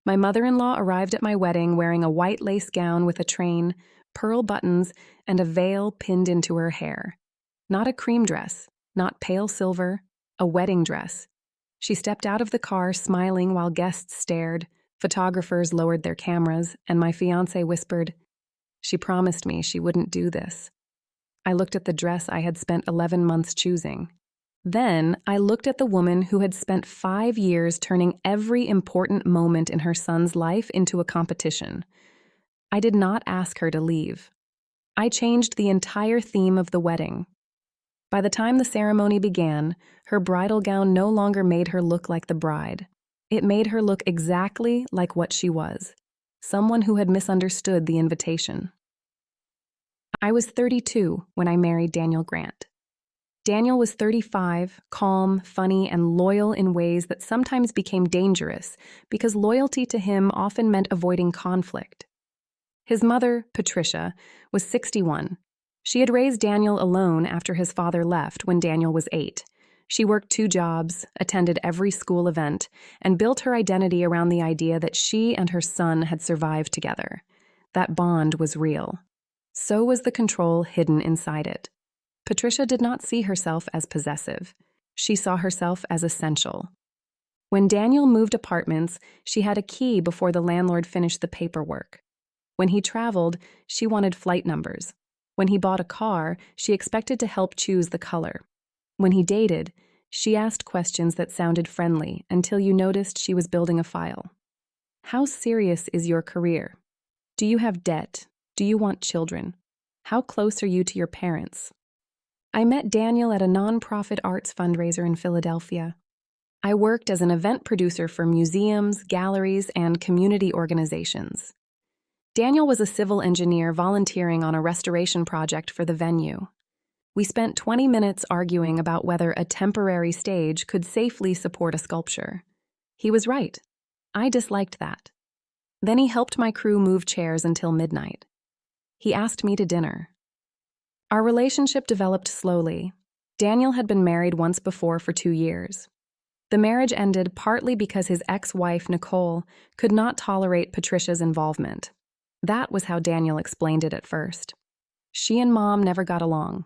My mother-in-law arrived at my wedding wearing a white lace gown with a train, pearl buttons, and a veil pinned into her hair. Not a cream dress, not pale silver, a wedding dress. She stepped out of the car smiling while guests stared, photographers lowered their cameras, and my fiancé whispered, "She promised me she wouldn't do this." I looked at the dress I had spent 11 months choosing. Then I looked at the woman who had spent 5 years turning every important moment in her son's life into a competition. I did not ask her to leave. I changed the entire theme of the wedding. By the time the ceremony began, her bridal gown no longer made her look like the bride. It made her look exactly like what she was, someone who had misunderstood the invitation. I was 32 when I married Daniel Grant. Daniel was 35, calm, funny, and loyal in ways that sometimes became dangerous because loyalty to him often meant avoiding conflict. His mother, Patricia, was 61. She had raised Daniel alone after his father left when Daniel was 8. She worked 2 jobs, attended every school event, and built her identity around the idea that she and her son had survived together. That bond was real. So was the control hidden inside it. Patricia did not see herself as possessive. She saw herself as essential. When Daniel moved apartments, she had a key before the landlord finished the paperwork. When he traveled, she wanted flight numbers. When he bought a car, she expected to help choose the color. When he dated, she asked questions that sounded friendly until you noticed she was building a file. How serious is your career? Do you have debt? Do you want children? How close are you to your parents? I met Daniel at a nonprofit arts fundraiser in Philadelphia. I worked as an event producer for museums, galleries, and community organizations. Daniel was a civil engineer volunteering on a restoration project for the venue. We spent 20 minutes arguing about whether a temporary stage could safely support a sculpture. He was right. I disliked that. Then he helped my crew move chairs until midnight. He asked me to dinner. Our relationship developed slowly. Daniel had been married once before for 2 years. The marriage ended partly because his ex-wife, Nicole, could not tolerate Patricia's involvement. That was how Daniel explained it at first. She and Mom never got along.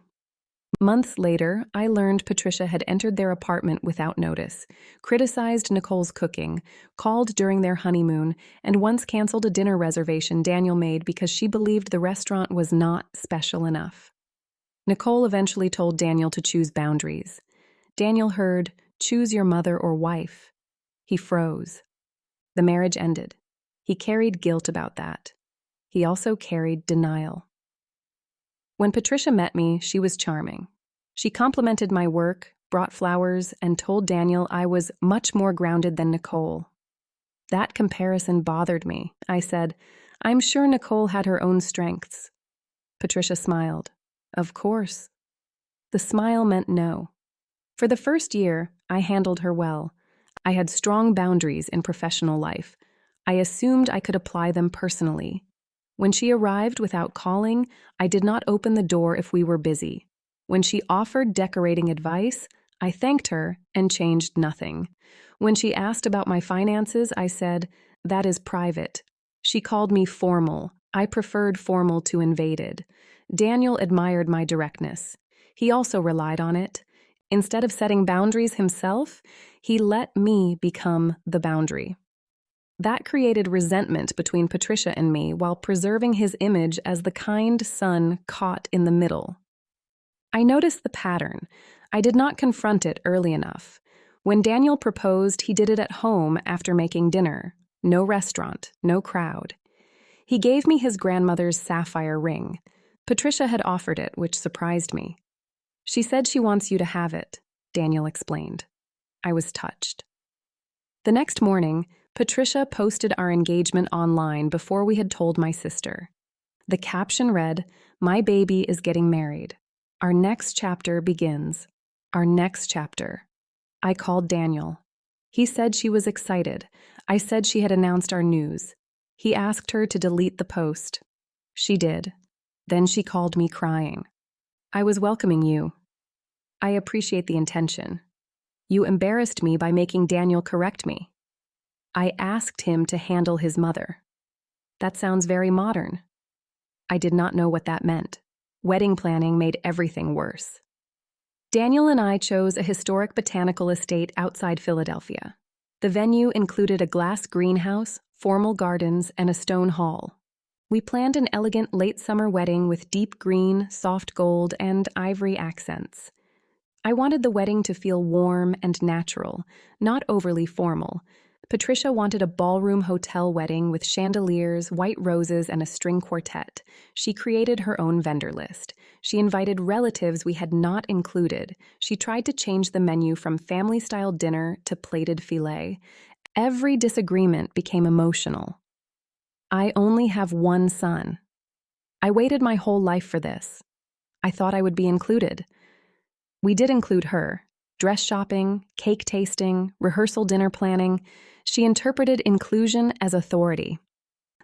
Months later, I learned Patricia had entered their apartment without notice, criticized Nicole's cooking, called during their honeymoon, and once canceled a dinner reservation Daniel made because she believed the restaurant was not special enough. Nicole eventually told Daniel to choose boundaries. Daniel heard, "Choose your mother or wife." He froze. The marriage ended. He carried guilt about that. He also carried denial. When Patricia met me, she was charming. She complimented my work, brought flowers, and told Daniel I was much more grounded than Nicole. That comparison bothered me. I said, "I'm sure Nicole had her own strengths." Patricia smiled. "Of course." The smile meant no. For the first year, I handled her well. I had strong boundaries in professional life. I assumed I could apply them personally. When she arrived without calling, I did not open the door if we were busy. When she offered decorating advice, I thanked her and changed nothing. When she asked about my finances, I said, "That is private." She called me formal. I preferred formal to invaded. Daniel admired my directness. He also relied on it. Instead of setting boundaries himself, he let me become the boundary. That created resentment between Patricia and me while preserving his image as the kind son caught in the middle. I noticed the pattern. I did not confront it early enough. When Daniel proposed, he did it at home after making dinner. No restaurant, no crowd. He gave me his grandmother's sapphire ring. Patricia had offered it, which surprised me. "She said she wants you to have it," Daniel explained. I was touched. The next morning, Patricia posted our engagement online before we had told my sister. The caption read, "My baby is getting married. Our next chapter begins. Our next chapter." I called Daniel. He said she was excited. I said she had announced our news. He asked her to delete the post. She did. Then she called me crying. "I was welcoming you. I appreciate the intention. You embarrassed me by making Daniel correct me." I asked him to handle his mother. That sounds very modern. I did not know what that meant. Wedding planning made everything worse. Daniel and I chose a historic botanical estate outside Philadelphia. The venue included a glass greenhouse, formal gardens, and a stone hall. We planned an elegant late summer wedding with deep green, soft gold, and ivory accents. I wanted the wedding to feel warm and natural, not overly formal. Patricia wanted a ballroom hotel wedding with chandeliers, white roses, and a string quartet. She created her own vendor list. She invited relatives we had not included. She tried to change the menu from family-style dinner to plated filet. Every disagreement became emotional. I only have one son. I waited my whole life for this. I thought I would be included. We did include her. Dress shopping, cake tasting, rehearsal dinner planning. She interpreted inclusion as authority.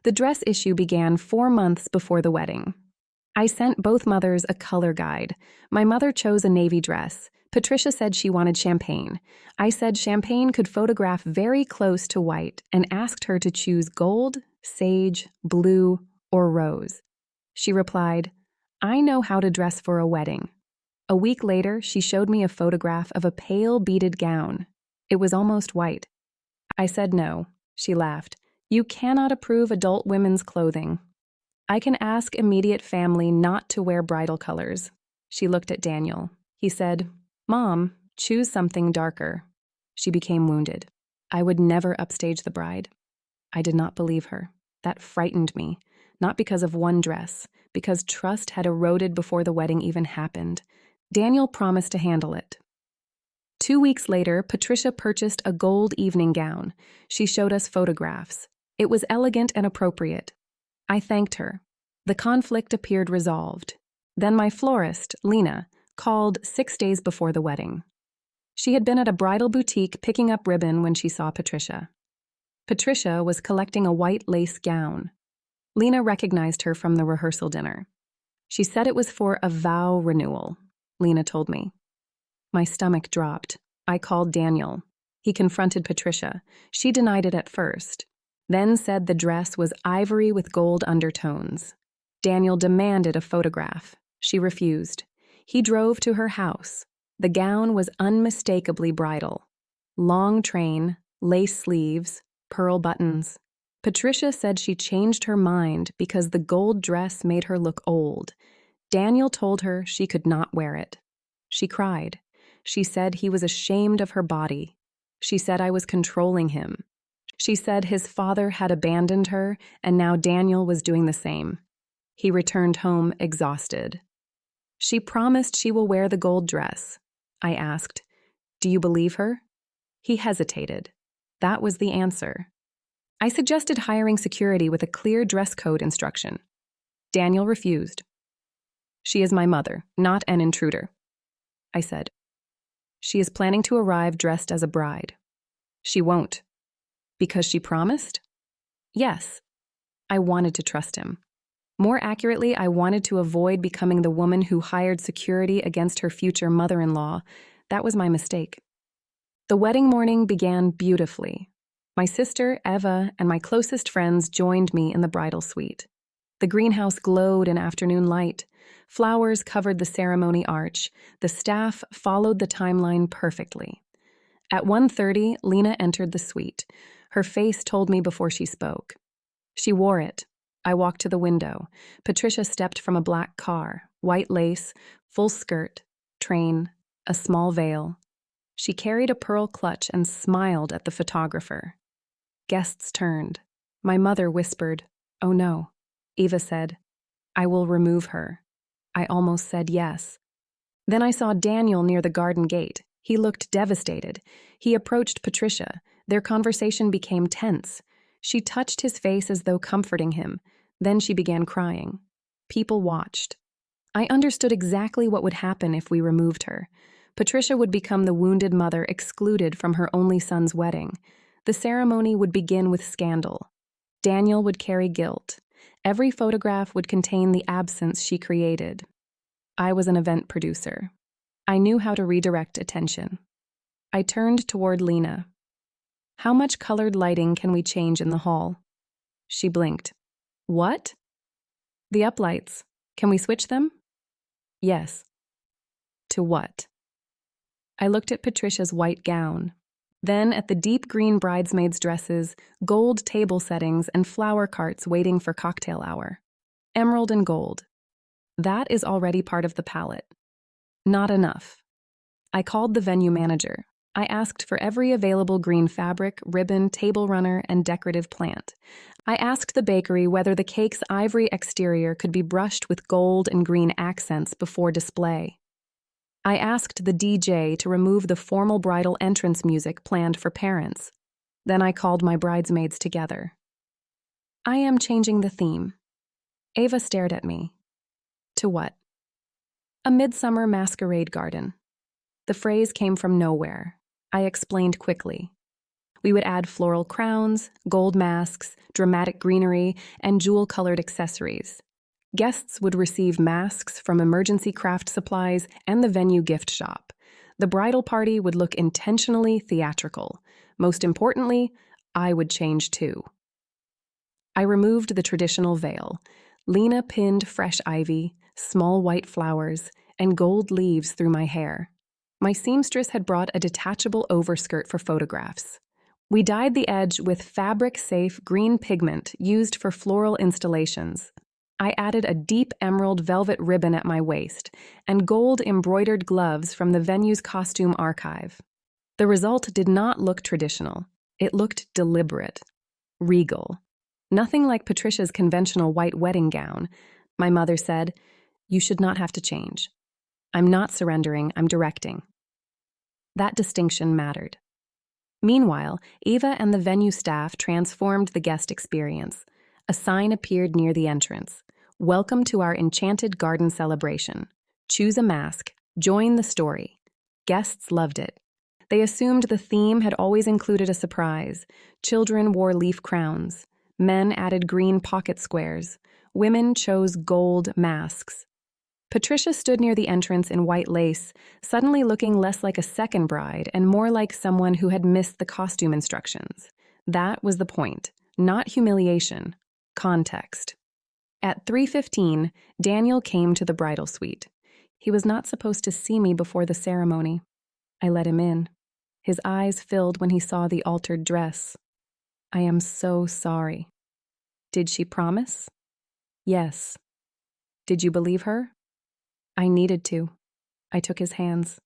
The dress issue began 4 months before the wedding. I sent both mothers a color guide. My mother chose a navy dress. Patricia said she wanted champagne. I said champagne could photograph very close to white and asked her to choose gold, sage, blue, or rose. She replied, "I know how to dress for a wedding." A week later, she showed me a photograph of a pale beaded gown. It was almost white. I said no. She laughed. "You cannot approve adult women's clothing. I can ask immediate family not to wear bridal colors." She looked at Daniel. He said, "Mom, choose something darker." She became wounded. I would never upstage the bride. I did not believe her. That frightened me, not because of one dress, because trust had eroded before the wedding even happened. Daniel promised to handle it. 2 weeks later, Patricia purchased a gold evening gown. She showed us photographs. It was elegant and appropriate. I thanked her. The conflict appeared resolved. Then my florist, Lena, called 6 days before the wedding. She had been at a bridal boutique picking up ribbon when she saw Patricia. Patricia was collecting a white lace gown. Lena recognized her from the rehearsal dinner. She said it was for a vow renewal, Lena told me. My stomach dropped. I called Daniel. He confronted Patricia. She denied it at first, then said the dress was ivory with gold undertones. Daniel demanded a photograph. She refused. He drove to her house. The gown was unmistakably bridal. Long train, lace sleeves, pearl buttons. Patricia said she changed her mind because the gold dress made her look old. Daniel told her she could not wear it. She cried. She said he was ashamed of her body. She said I was controlling him. She said his father had abandoned her, and now Daniel was doing the same. He returned home exhausted. She promised she will wear the gold dress. I asked, "Do you believe her?" He hesitated. That was the answer. I suggested hiring security with a clear dress code instruction. Daniel refused. "She is my mother, not an intruder," I said. "She is planning to arrive dressed as a bride." "She won't." "Because she promised?" "Yes." I wanted to trust him. More accurately, I wanted to avoid becoming the woman who hired security against her future mother-in-law. That was my mistake. The wedding morning began beautifully. My sister, Eva, and my closest friends joined me in the bridal suite. The greenhouse glowed in afternoon light. Flowers covered the ceremony arch. The staff followed the timeline perfectly. At 1:30, Lena entered the suite. Her face told me before she spoke. She wore it. I walked to the window. Patricia stepped from a black car, white lace, full skirt, train, a small veil. She carried a pearl clutch and smiled at the photographer. Guests turned. My mother whispered, "Oh no." Eva said, "I will remove her." I almost said yes. Then I saw Daniel near the garden gate. He looked devastated. He approached Patricia. Their conversation became tense. She touched his face as though comforting him. Then she began crying. People watched. I understood exactly what would happen if we removed her. Patricia would become the wounded mother excluded from her only son's wedding. The ceremony would begin with scandal. Daniel would carry guilt. Every photograph would contain the absence she created. I was an event producer. I knew how to redirect attention. I turned toward Lena. How much colored lighting can we change in the hall? She blinked. What? The uplights. Can we switch them? Yes. To what? I looked at Patricia's white gown, then at the deep green bridesmaids' dresses, gold table settings, and flower carts waiting for cocktail hour. Emerald and gold. That is already part of the palette. Not enough. I called the venue manager. I asked for every available green fabric, ribbon, table runner, and decorative plant. I asked the bakery whether the cake's ivory exterior could be brushed with gold and green accents before display. I asked the DJ to remove the formal bridal entrance music planned for parents. Then I called my bridesmaids together. I am changing the theme. Ava stared at me. To what? A midsummer masquerade garden. The phrase came from nowhere. I explained quickly. We would add floral crowns, gold masks, dramatic greenery, and jewel-colored accessories. Guests would receive masks from emergency craft supplies and the venue gift shop. The bridal party would look intentionally theatrical. Most importantly, I would change too. I removed the traditional veil. Lena pinned fresh ivy, small white flowers, and gold leaves through my hair. My seamstress had brought a detachable overskirt for photographs. We dyed the edge with fabric-safe green pigment used for floral installations. I added a deep emerald velvet ribbon at my waist and gold embroidered gloves from the venue's costume archive. The result did not look traditional. It looked deliberate, regal. Nothing like Patricia's conventional white wedding gown. My mother said, "You should not have to change. I'm not surrendering, I'm directing." That distinction mattered. Meanwhile, Eva and the venue staff transformed the guest experience. A sign appeared near the entrance. "Welcome to our enchanted garden celebration. Choose a mask. Join the story." Guests loved it. They assumed the theme had always included a surprise. Children wore leaf crowns. Men added green pocket squares. Women chose gold masks. Patricia stood near the entrance in white lace, suddenly looking less like a second bride and more like someone who had missed the costume instructions. That was the point. Not humiliation. Context. At 3:15, Daniel came to the bridal suite. He was not supposed to see me before the ceremony. I let him in. His eyes filled when he saw the altered dress. "I am so sorry." "Did she promise?" "Yes." "Did you believe her?" "I needed to." I took his hands.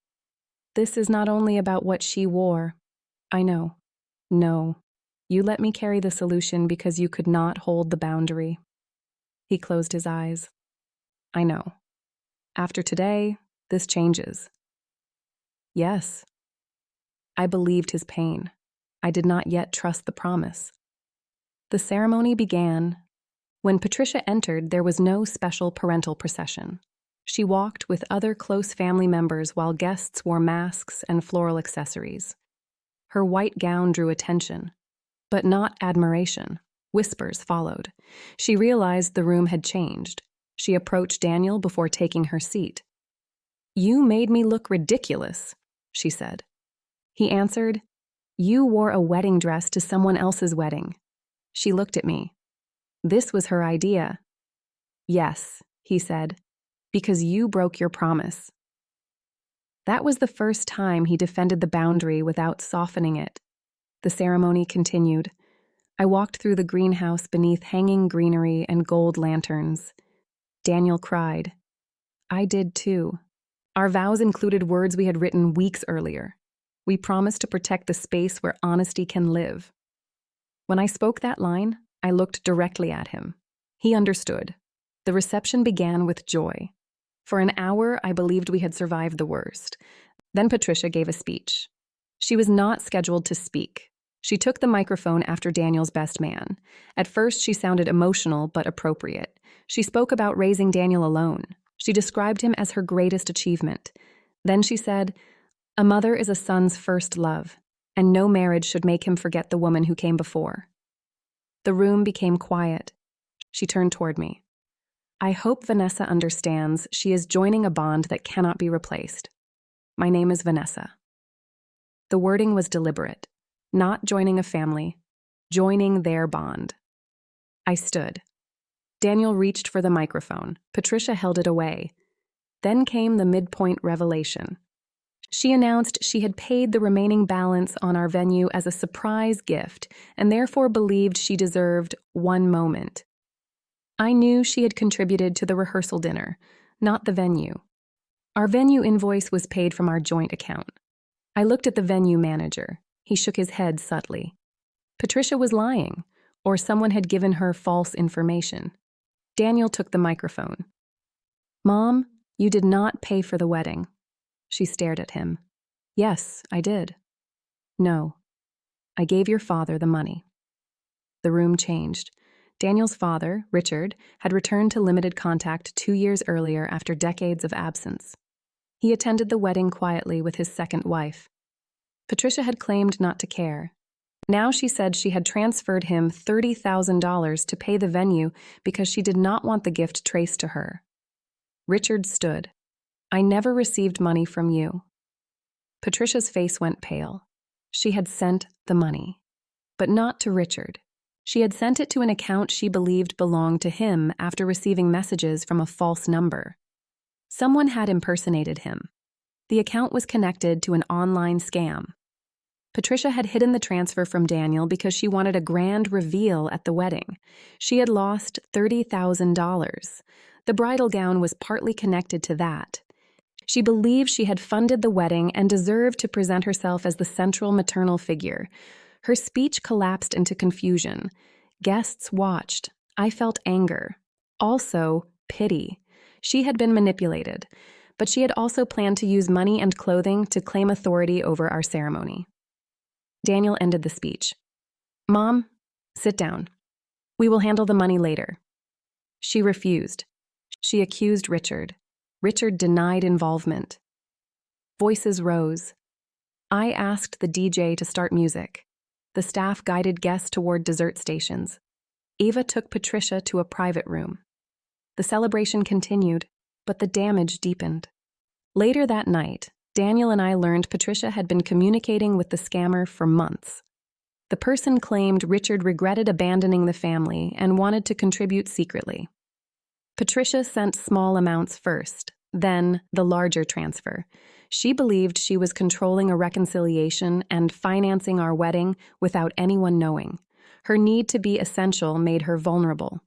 "This is not only about what she wore." "I know." "No. You let me carry the solution because you could not hold the boundary." He closed his eyes. "I know. After today, this changes." "Yes." I believed his pain. I did not yet trust the promise. The ceremony began. When Patricia entered, there was no special parental procession. She walked with other close family members while guests wore masks and floral accessories. Her white gown drew attention, but not admiration. Whispers followed. She realized the room had changed. She approached Daniel before taking her seat. "You made me look ridiculous," she said. He answered, "You wore a wedding dress to someone else's wedding." She looked at me. This was her idea. "Yes," he said, "because you broke your promise." That was the first time he defended the boundary without softening it. The ceremony continued. I walked through the greenhouse beneath hanging greenery and gold lanterns. Daniel cried. I did too. Our vows included words we had written weeks earlier. We promised to protect the space where honesty can live. When I spoke that line, I looked directly at him. He understood. The reception began with joy. For an hour, I believed we had survived the worst. Then Patricia gave a speech. She was not scheduled to speak. She took the microphone after Daniel's best man. At first, she sounded emotional but appropriate. She spoke about raising Daniel alone. She described him as her greatest achievement. Then she said, "A mother is a son's first love, and no marriage should make him forget the woman who came before." The room became quiet. She turned toward me. "I hope Vanessa understands she is joining a bond that cannot be replaced. My name is Vanessa." The wording was deliberate. not joining a family, joining their bond. I stood. Daniel reached for the microphone. Patricia held it away. Then came the midpoint revelation. She announced she had paid the remaining balance on our venue as a surprise gift and therefore believed she deserved one moment. I knew she had contributed to the rehearsal dinner, not the venue. Our venue invoice was paid from our joint account. I looked at the venue manager. He shook his head subtly. Patricia was lying, or someone had given her false information. Daniel took the microphone. "Mom, you did not pay for the wedding." She stared at him. "Yes, I did." "No, I gave your father the money." The room changed. Daniel's father, Richard, had returned to limited contact 2 years earlier after decades of absence. He attended the wedding quietly with his second wife. Patricia had claimed not to care. Now she said she had transferred him $30,000 to pay the venue because she did not want the gift traced to her. Richard stood. "I never received money from you." Patricia's face went pale. She had sent the money, but not to Richard. She had sent it to an account she believed belonged to him after receiving messages from a false number. Someone had impersonated him. The account was connected to an online scam. Patricia had hidden the transfer from Daniel because she wanted a grand reveal at the wedding. She had lost $30,000. The bridal gown was partly connected to that. She believed she had funded the wedding and deserved to present herself as the central maternal figure. Her speech collapsed into confusion. Guests watched. I felt anger. Also, pity. She had been manipulated, but she had also planned to use money and clothing to claim authority over our ceremony. Daniel ended the speech. "Mom, sit down. We will handle the money later." She refused. She accused Richard. Richard denied involvement. Voices rose. I asked the DJ to start music. The staff guided guests toward dessert stations. Eva took Patricia to a private room. The celebration continued, but the damage deepened. Later that night, Daniel and I learned Patricia had been communicating with the scammer for months. The person claimed Richard regretted abandoning the family and wanted to contribute secretly. Patricia sent small amounts first, then the larger transfer. She believed she was controlling a reconciliation and financing our wedding without anyone knowing. Her need to be essential made her vulnerable.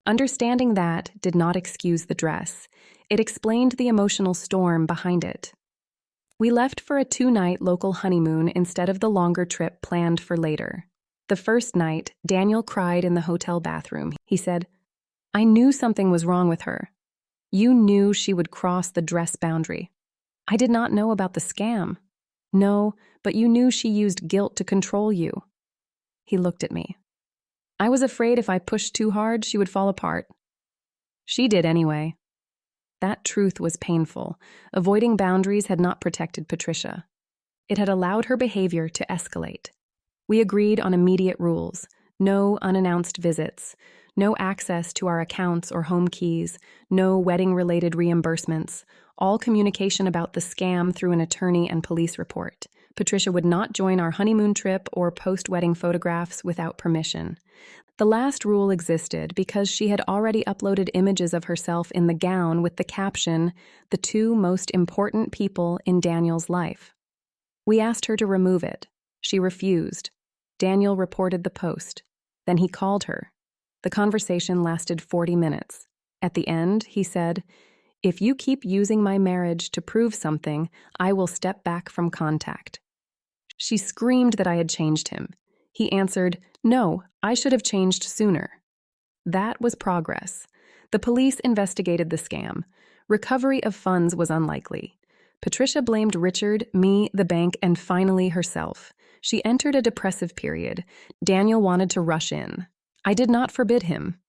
Understanding that did not excuse the dress. It explained the emotional storm behind it. We left for a 2-night local honeymoon instead of the longer trip planned for later. The first night, Daniel cried in the hotel bathroom. He said, "I knew something was wrong with her. You knew she would cross the dress boundary." "I did not know about the scam." "No, but you knew she used guilt to control you." He looked at me. "I was afraid if I pushed too hard, she would fall apart." "She did anyway." That truth was painful. Avoiding boundaries had not protected Patricia. It had allowed her behavior to escalate. We agreed on immediate rules: no unannounced visits, no access to our accounts or home keys, no wedding-related reimbursements, all communication about the scam through an attorney and police report. Patricia would not join our honeymoon trip or post-wedding photographs without permission. The last rule existed because she had already uploaded images of herself in the gown with the caption, "The two most important people in Daniel's life." We asked her to remove it. She refused. Daniel reported the post. Then he called her. The conversation lasted 40 minutes. At the end, he said, "If you keep using my marriage to prove something, I will step back from contact." She screamed that I had changed him. He answered, "No, I should have changed sooner." That was progress. The police investigated the scam. Recovery of funds was unlikely. Patricia blamed Richard, me, the bank, and finally herself. She entered a depressive period. Daniel wanted to rush in. I did not forbid him.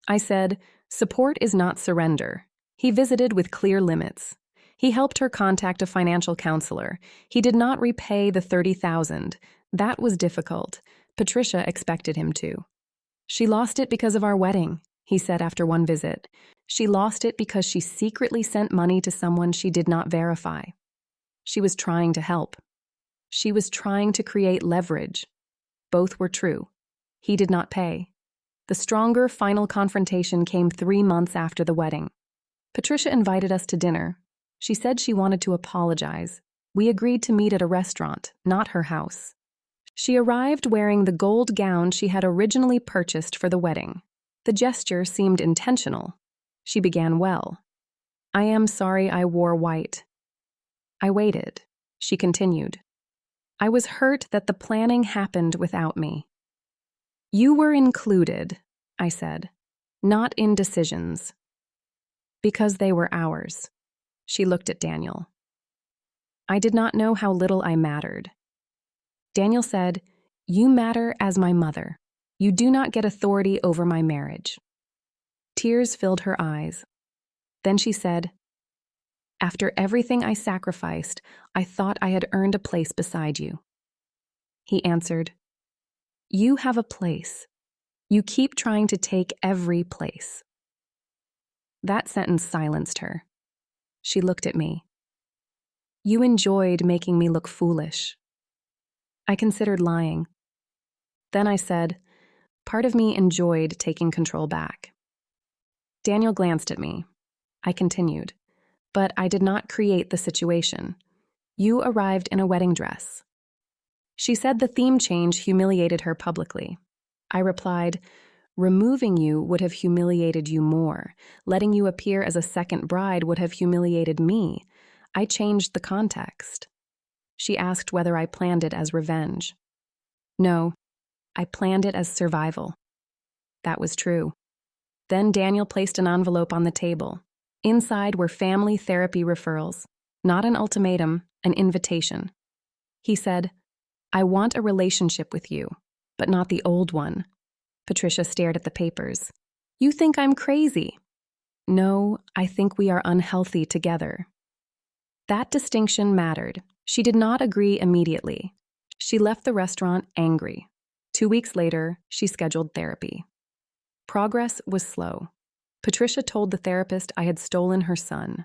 I said, "Support is not surrender." He visited with clear limits. He helped her contact a financial counselor. He did not repay the $30,000. That was difficult. Patricia expected him to. "She lost it because of our wedding," he said after one visit. "She lost it because she secretly sent money to someone she did not verify." She was trying to help. She was trying to create leverage. Both were true. He did not pay. The stronger final confrontation came 3 months after the wedding. Patricia invited us to dinner. She said she wanted to apologize. We agreed to meet at a restaurant, not her house. She arrived wearing the gold gown she had originally purchased for the wedding. The gesture seemed intentional. She began well. "I am sorry I wore white." I waited. She continued. "I was hurt that the planning happened without me." "You were included," I said, "not in decisions." "Because they were ours." She looked at Daniel. I did not know how little I mattered. Daniel said, "You matter as my mother. You do not get authority over my marriage." Tears filled her eyes. Then she said, "After everything I sacrificed, I thought I had earned a place beside you." He answered, "You have a place. You keep trying to take every place." That sentence silenced her. She looked at me. "You enjoyed making me look foolish." I considered lying. Then I said, "Part of me enjoyed taking control back." Daniel glanced at me. I continued, "But I did not create the situation. You arrived in a wedding dress." She said the theme change humiliated her publicly. I replied, "Removing you would have humiliated you more. Letting you appear as a second bride would have humiliated me. I changed the context." She asked whether I planned it as revenge. No, I planned it as survival. That was true. Then Daniel placed an envelope on the table. Inside were family therapy referrals, not an ultimatum, an invitation. He said, "I want a relationship with you, but not the old one." Patricia stared at the papers. "You think I'm crazy?" "No, I think we are unhealthy together." That distinction mattered. She did not agree immediately. She left the restaurant angry. 2 weeks later, she scheduled therapy. Progress was slow. Patricia told the therapist I had stolen her son.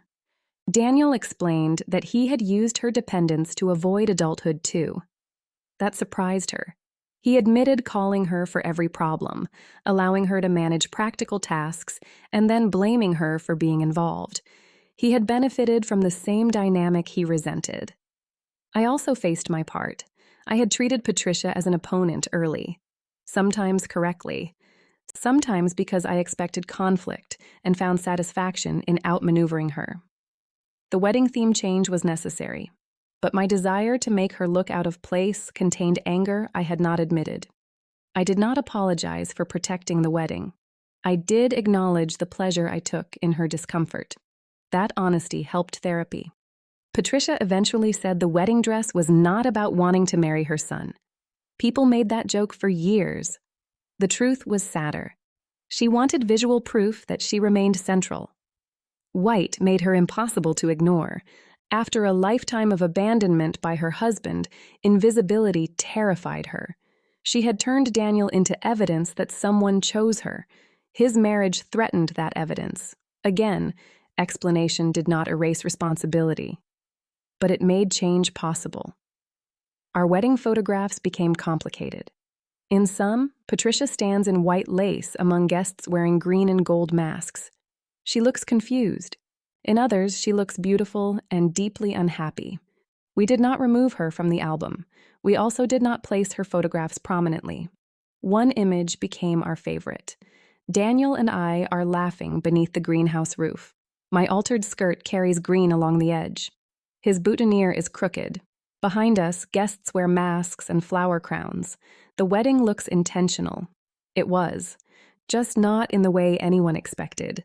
Daniel explained that he had used her dependence to avoid adulthood too. That surprised her. He admitted calling her for every problem, allowing her to manage practical tasks, and then blaming her for being involved. He had benefited from the same dynamic he resented. I also faced my part. I had treated Patricia as an opponent early, sometimes correctly, sometimes because I expected conflict and found satisfaction in outmaneuvering her. The wedding theme change was necessary, but my desire to make her look out of place contained anger I had not admitted. I did not apologize for protecting the wedding. I did acknowledge the pleasure I took in her discomfort. That honesty helped therapy. Patricia eventually said the wedding dress was not about wanting to marry her son. People made that joke for years. The truth was sadder. She wanted visual proof that she remained central. White made her impossible to ignore. After a lifetime of abandonment by her husband, invisibility terrified her. She had turned Daniel into evidence that someone chose her. His marriage threatened that evidence. Again, explanation did not erase responsibility, but it made change possible. Our wedding photographs became complicated. In some, Patricia stands in white lace among guests wearing green and gold masks. She looks confused. In others, she looks beautiful and deeply unhappy. We did not remove her from the album. We also did not place her photographs prominently. One image became our favorite. Daniel and I are laughing beneath the greenhouse roof. My altered skirt carries green along the edge. His boutonniere is crooked. Behind us, guests wear masks and flower crowns. The wedding looks intentional. It was, just not in the way anyone expected.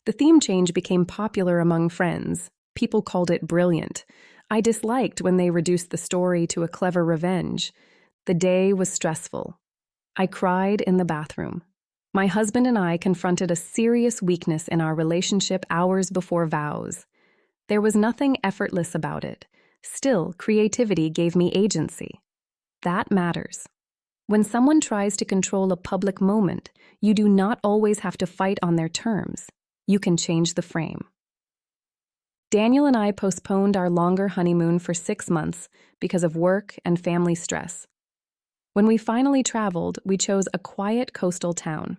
The theme change became popular among friends. People called it brilliant. I disliked when they reduced the story to a clever revenge. The day was stressful. I cried in the bathroom. My husband and I confronted a serious weakness in our relationship hours before vows. There was nothing effortless about it. Still, creativity gave me agency. That matters. When someone tries to control a public moment, you do not always have to fight on their terms. You can change the frame. Daniel and I postponed our longer honeymoon for 6 months because of work and family stress. When we finally traveled, we chose a quiet coastal town.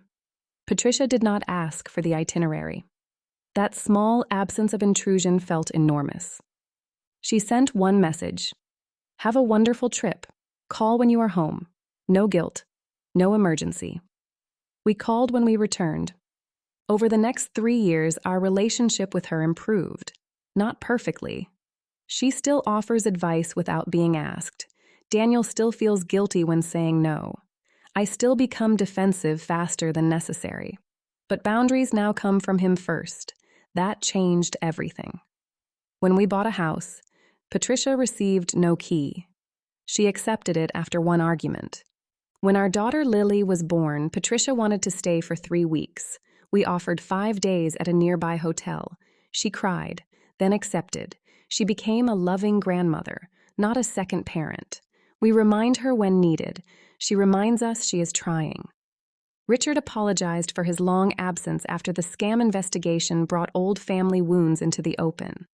Patricia did not ask for the itinerary. That small absence of intrusion felt enormous. She sent one message: "Have a wonderful trip. Call when you are home. No guilt. No emergency." We called when we returned. Over the next 3 years, our relationship with her improved. Not perfectly. She still offers advice without being asked. Daniel still feels guilty when saying no. I still become defensive faster than necessary. But boundaries now come from him first. That changed everything. When we bought a house, Patricia received no key. She accepted it after one argument. When our daughter Lily was born, Patricia wanted to stay for 3 weeks. We offered 5 days at a nearby hotel. She cried, then accepted. She became a loving grandmother, not a second parent. We remind her when needed. She reminds us she is trying. Richard apologized for his long absence after the scam investigation brought old family wounds into the open.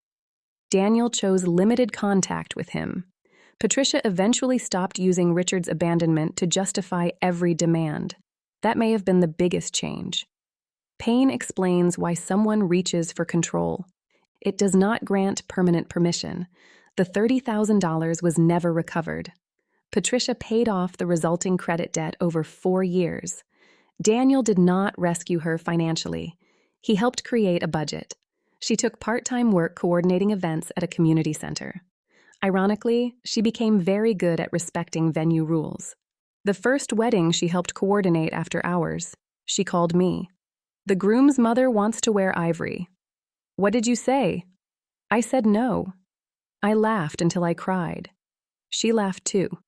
Daniel chose limited contact with him. Patricia eventually stopped using Richard's abandonment to justify every demand. That may have been the biggest change. Pain explains why someone reaches for control. It does not grant permanent permission. The $30,000 was never recovered. Patricia paid off the resulting credit debt over 4 years. Daniel did not rescue her financially. He helped create a budget. She took part-time work coordinating events at a community center. Ironically, she became very good at respecting venue rules. The first wedding she helped coordinate after hours. She called me. "The groom's mother wants to wear ivory." "What did you say?" "I said no." I laughed until I cried. She laughed too.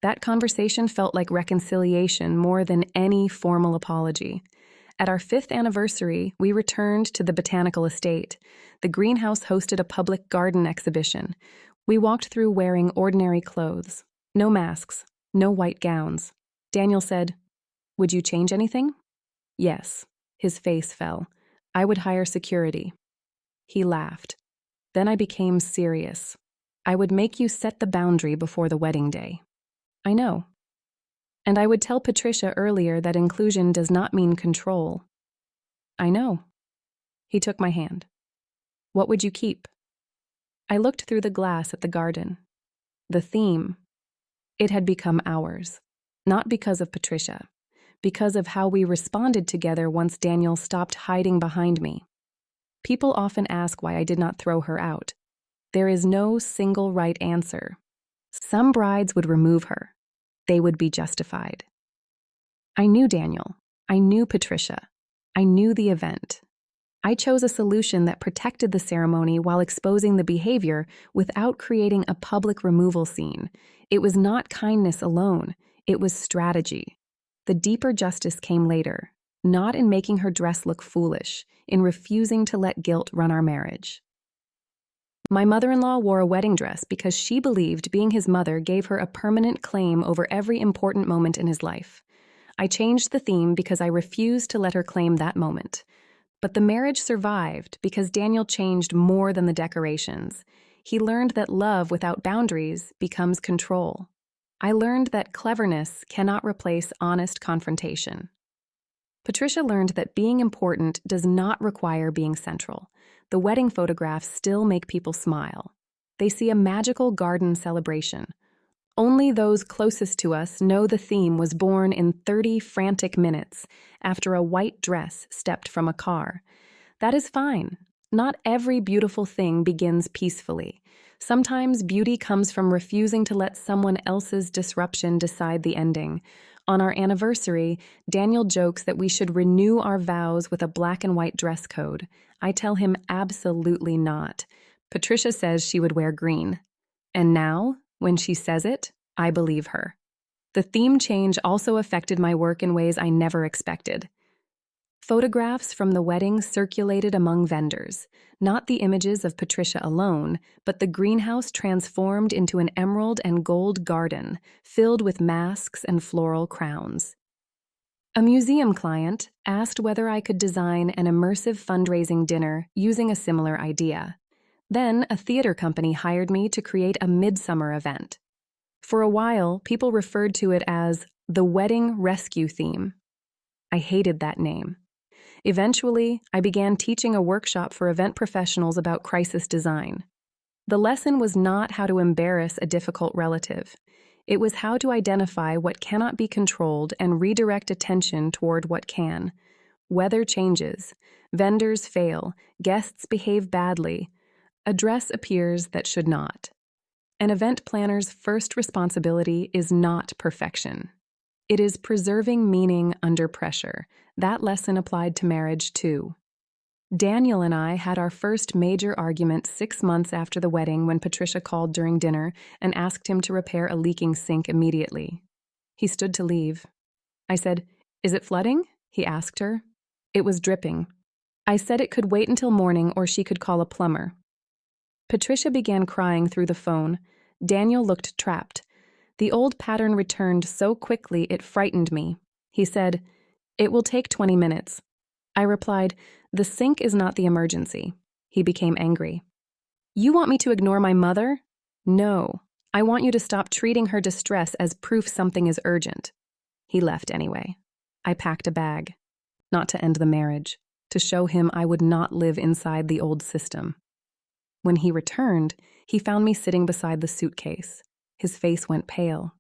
That conversation felt like reconciliation more than any formal apology. At our 5th anniversary, we returned to the botanical estate. The greenhouse hosted a public garden exhibition. We walked through wearing ordinary clothes. No masks, no white gowns. Daniel said, "Would you change anything?" "Yes." His face fell. "I would hire security." He laughed. Then I became serious. "I would make you set the boundary before the wedding day." "I know." "And I would tell Patricia earlier that inclusion does not mean control." "I know." He took my hand. "What would you keep?" I looked through the glass at the garden. The theme. It had become ours. Not because of Patricia. Because of how we responded together once Daniel stopped hiding behind me. People often ask why I did not throw her out. There is no single right answer. Some brides would remove her. They would be justified. I knew Daniel. I knew Patricia. I knew the event. I chose a solution that protected the ceremony while exposing the behavior without creating a public removal scene. It was not kindness alone. It was strategy. The deeper justice came later, not in making her dress look foolish, in refusing to let guilt run our marriage. My mother-in-law wore a wedding dress because she believed being his mother gave her a permanent claim over every important moment in his life. I changed the theme because I refused to let her claim that moment. But the marriage survived because Daniel changed more than the decorations. He learned that love without boundaries becomes control. I learned that cleverness cannot replace honest confrontation. Patricia learned that being important does not require being central. The wedding photographs still make people smile. They see a magical garden celebration. Only those closest to us know the theme was born in 30 frantic minutes after a white dress stepped from a car. That is fine. Not every beautiful thing begins peacefully. Sometimes beauty comes from refusing to let someone else's disruption decide the ending. On our anniversary, Daniel jokes that we should renew our vows with a black and white dress code. I tell him absolutely not. Patricia says she would wear green. And now, when she says it, I believe her. The theme change also affected my work in ways I never expected. Photographs from the wedding circulated among vendors, not the images of Patricia alone, but the greenhouse transformed into an emerald and gold garden filled with masks and floral crowns. A museum client asked whether I could design an immersive fundraising dinner using a similar idea. Then a theater company hired me to create a midsummer event. For a while, people referred to it as the wedding rescue theme. I hated that name. Eventually, I began teaching a workshop for event professionals about crisis design. The lesson was not how to embarrass a difficult relative. It was how to identify what cannot be controlled and redirect attention toward what can. Weather changes, vendors fail, guests behave badly, a dress appears that should not. An event planner's first responsibility is not perfection. It is preserving meaning under pressure. That lesson applied to marriage, too. Daniel and I had our first major argument 6 months after the wedding when Patricia called during dinner and asked him to repair a leaking sink immediately. He stood to leave. I said, "Is it flooding?" he asked her. It was dripping. I said it could wait until morning or she could call a plumber. Patricia began crying through the phone. Daniel looked trapped. The old pattern returned so quickly it frightened me. He said, "It will take 20 minutes. I replied, "The sink is not the emergency." He became angry. "You want me to ignore my mother?" "No. I want you to stop treating her distress as proof something is urgent." He left anyway. I packed a bag. Not to end the marriage, to show him I would not live inside the old system. When he returned, he found me sitting beside the suitcase. His face went pale.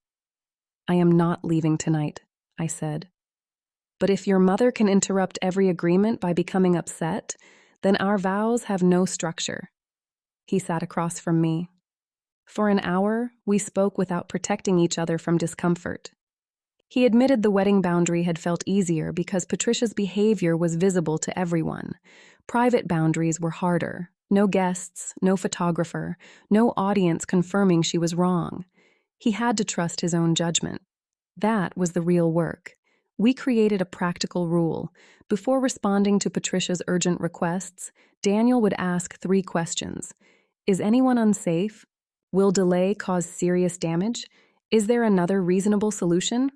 "I am not leaving tonight," I said. "But if your mother can interrupt every agreement by becoming upset, then our vows have no structure." He sat across from me. For an hour, we spoke without protecting each other from discomfort. He admitted the wedding boundary had felt easier because Patricia's behavior was visible to everyone. Private boundaries were harder. No guests, no photographer, no audience confirming she was wrong. He had to trust his own judgment. That was the real work. We created a practical rule. Before responding to Patricia's urgent requests, Daniel would ask 3 questions. Is anyone unsafe? Will delay cause serious damage? Is there another reasonable solution?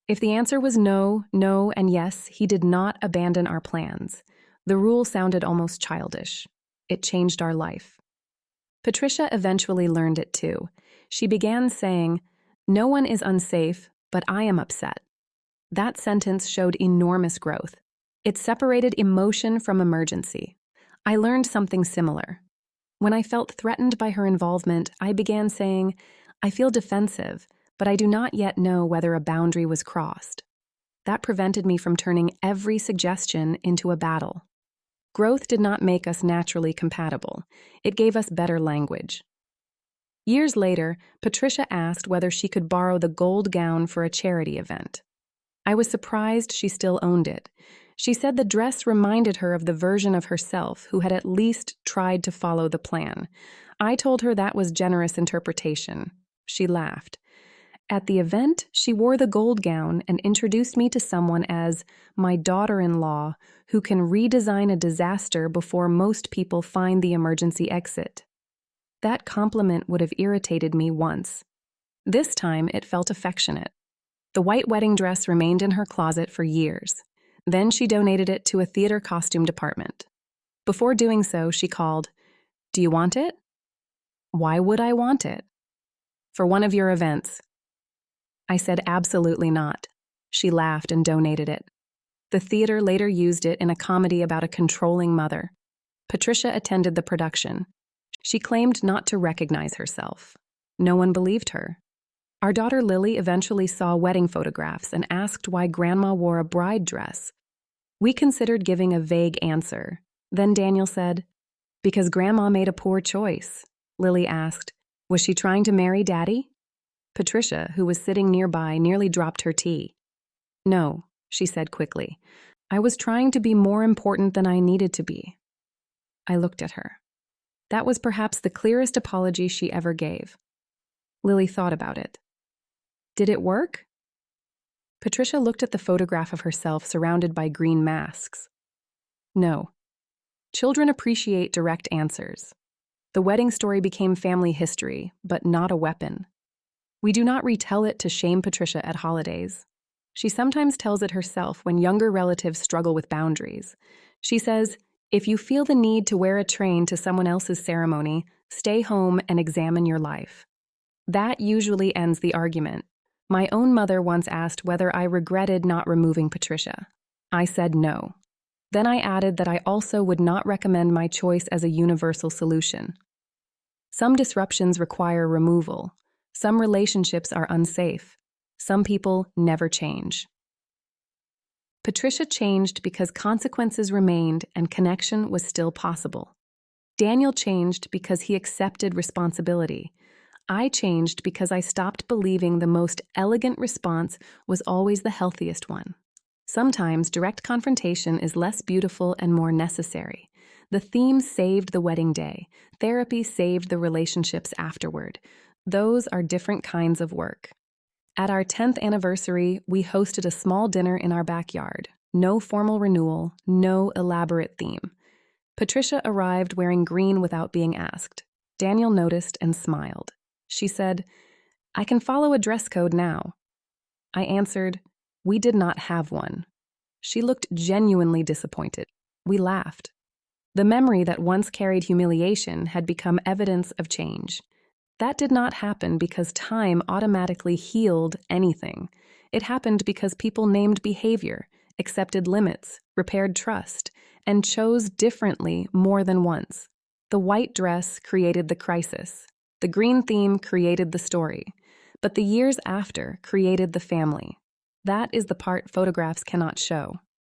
If the answer was no, no, and yes, he did not abandon our plans. The rule sounded almost childish. It changed our life. Patricia eventually learned it too. She began saying, "No one is unsafe, but I am upset." That sentence showed enormous growth. It separated emotion from emergency. I learned something similar. When I felt threatened by her involvement, I began saying, "I feel defensive, but I do not yet know whether a boundary was crossed." That prevented me from turning every suggestion into a battle. Growth did not make us naturally compatible. It gave us better language. Years later, Patricia asked whether she could borrow the gold gown for a charity event. I was surprised she still owned it. She said the dress reminded her of the version of herself who had at least tried to follow the plan. I told her that was generous interpretation. She laughed. At the event, she wore the gold gown and introduced me to someone as my daughter-in-law who can redesign a disaster before most people find the emergency exit. That compliment would have irritated me once. This time, it felt affectionate. The white wedding dress remained in her closet for years. Then she donated it to a theater costume department. Before doing so, she called, "Do you want it?" "Why would I want it?" "For one of your events." I said absolutely not. She laughed and donated it. The theater later used it in a comedy about a controlling mother. Patricia attended the production. She claimed not to recognize herself. No one believed her. Our daughter Lily eventually saw wedding photographs and asked why Grandma wore a bride dress. We considered giving a vague answer. Then Daniel said, "Because Grandma made a poor choice." Lily asked, "Was she trying to marry Daddy?" Patricia, who was sitting nearby, nearly dropped her tea. "No," she said quickly. "I was trying to be more important than I needed to be." I looked at her. That was perhaps the clearest apology she ever gave. Lily thought about it. "Did it work?" Patricia looked at the photograph of herself surrounded by green masks. "No." Children appreciate direct answers. The wedding story became family history, but not a weapon. We do not retell it to shame Patricia at holidays. She sometimes tells it herself when younger relatives struggle with boundaries. She says, "If you feel the need to wear a train to someone else's ceremony, stay home and examine your life." That usually ends the argument. My own mother once asked whether I regretted not removing Patricia. I said no. Then I added that I also would not recommend my choice as a universal solution. Some disruptions require removal. Some relationships are unsafe. Some people never change. Patricia changed because consequences remained and connection was still possible. Daniel changed because he accepted responsibility. I changed because I stopped believing the most elegant response was always the healthiest one. Sometimes direct confrontation is less beautiful and more necessary. The theme saved the wedding day. Therapy saved the relationships afterward. Those are different kinds of work. At our 10th anniversary, we hosted a small dinner in our backyard. No formal renewal, no elaborate theme. Patricia arrived wearing green without being asked. Daniel noticed and smiled. She said, "I can follow a dress code now." I answered, "We did not have one." She looked genuinely disappointed. We laughed. The memory that once carried humiliation had become evidence of change. That did not happen because time automatically healed anything. It happened because people named behavior, accepted limits, repaired trust, and chose differently more than once. The white dress created the crisis. The green theme created the story. But the years after created the family. That is the part photographs cannot show.